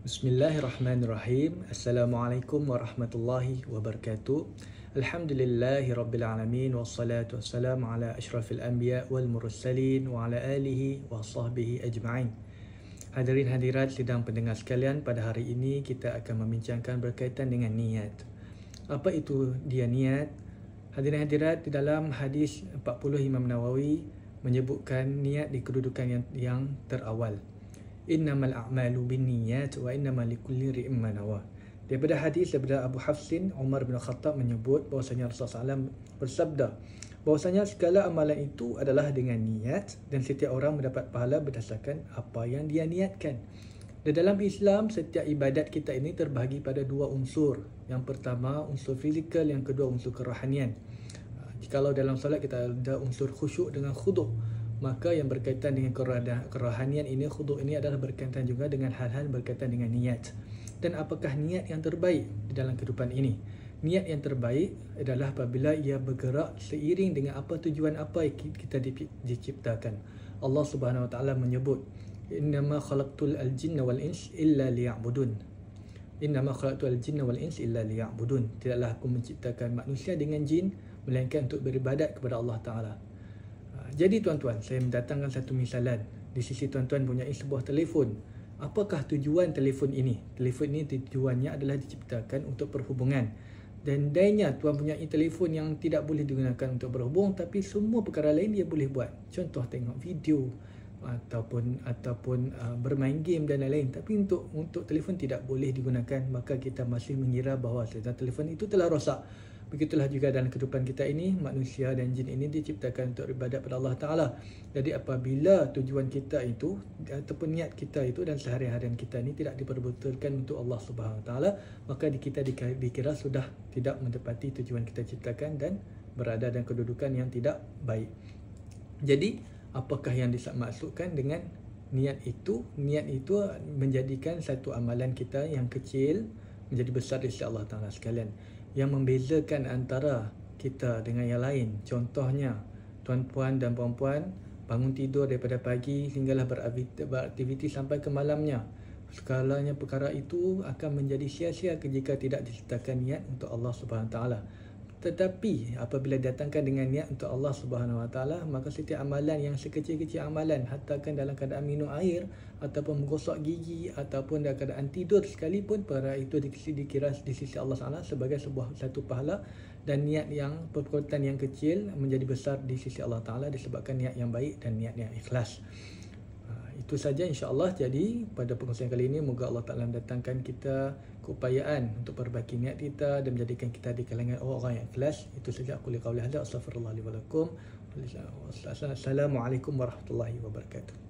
Bismillahirrahmanirrahim. Assalamualaikum warahmatullahi wabarakatuh. Alhamdulillahi rabbil alamin wassalatu wassalamu ala asyrafil anbiya wal mursalin wa ala alihi wa sahbihi ajma'in. Hadirin hadirat sidang pendengar sekalian, pada hari ini kita akan membincangkan berkaitan dengan niat. Apa itu dia niat? Hadirin hadirat, di dalam hadis 40 Imam Nawawi menyebutkan niat di kedudukan yang terawal. Innamal a'malu binniyat wa innamal likulli imrin ma nawa. Daripada hadis daripada Abu Hafsin Umar bin Khattab menyebut bahwasanya Rasulullah SAW bersabda bahwasanya segala amalan itu adalah dengan niat dan setiap orang mendapat pahala berdasarkan apa yang dia niatkan. Dan dalam Islam, setiap ibadat kita ini terbahagi pada dua unsur. Yang pertama unsur fizikal, yang kedua unsur kerohanian. Jikalau dalam solat kita ada unsur khusyuk dengan khudu', maka yang berkaitan dengan kerohanian ini, khudu' ini adalah berkaitan juga dengan hal-hal berkaitan dengan niat. Dan apakah niat yang terbaik di dalam kehidupan ini? Niat yang terbaik adalah apabila ia bergerak seiring dengan apa tujuan apa yang kita diciptakan. Allah Subhanahu Wa Taala menyebut, "Innama khalaqtul al-jinna wal ins illa liya'budun." Innama khalaqtul al-jinna wal ins illa liya'budun. Tidaklah aku menciptakan manusia dengan jin melainkan untuk beribadat kepada Allah Taala. Jadi tuan-tuan, saya mendatangkan satu misalan. Di sisi tuan-tuan punya sebuah telefon. Apakah tujuan telefon ini? Telefon ini tujuannya adalah diciptakan untuk perhubungan. Dan dayanya tuan punya telefon yang tidak boleh digunakan untuk berhubung, tapi semua perkara lain dia boleh buat. Contoh tengok video ataupun bermain game dan lain-lain. Tapi untuk telefon tidak boleh digunakan, maka kita masih mengira bahawa telefon itu telah rosak. Begitulah juga dalam kehidupan kita ini, manusia dan jin ini diciptakan untuk ibadat pada Allah Ta'ala. Jadi apabila tujuan kita itu ataupun niat kita itu dan sehari-harian kita ini tidak diperbetulkan untuk Allah Subhanahu Wa Ta'ala, maka kita dikira sudah tidak menepati tujuan kita ciptakan dan berada dalam kedudukan yang tidak baik. Jadi apakah yang dimaksudkan dengan niat itu? Niat itu menjadikan satu amalan kita yang kecil menjadi besar di sisi Allah Ta'ala sekalian. Yang membezakan antara kita dengan yang lain. Contohnya, tuan-puan dan puan-puan bangun tidur daripada pagi hinggalah beraktiviti sampai ke malamnya. Segalanya perkara itu akan menjadi sia-sia jika tidak disertakan niat untuk Allah Subhanahu Wa Taala. Tetapi apabila datangkan dengan niat untuk Allah Subhanahu Wa Taala, maka setiap amalan yang sekecil-kecil amalan, hatakan dalam keadaan minum air ataupun menggosok gigi ataupun dalam keadaan tidur sekalipun, perkara itu dikira di sisi Allah Taala sebagai satu pahala, dan niat yang perbuatan yang kecil menjadi besar di sisi Allah Taala disebabkan niat yang baik dan niat yang ikhlas. Itu saja insya-Allah. Jadi pada perkongsian kali ini, moga Allah Taala mendatangkan kita keupayaan untuk perbaiki niat kita dan menjadikan kita di kalangan orang yang ikhlas. Itu saja aku qauli hadza, astaghfirullah li wa lakum. Assalamualaikum warahmatullahi wabarakatuh.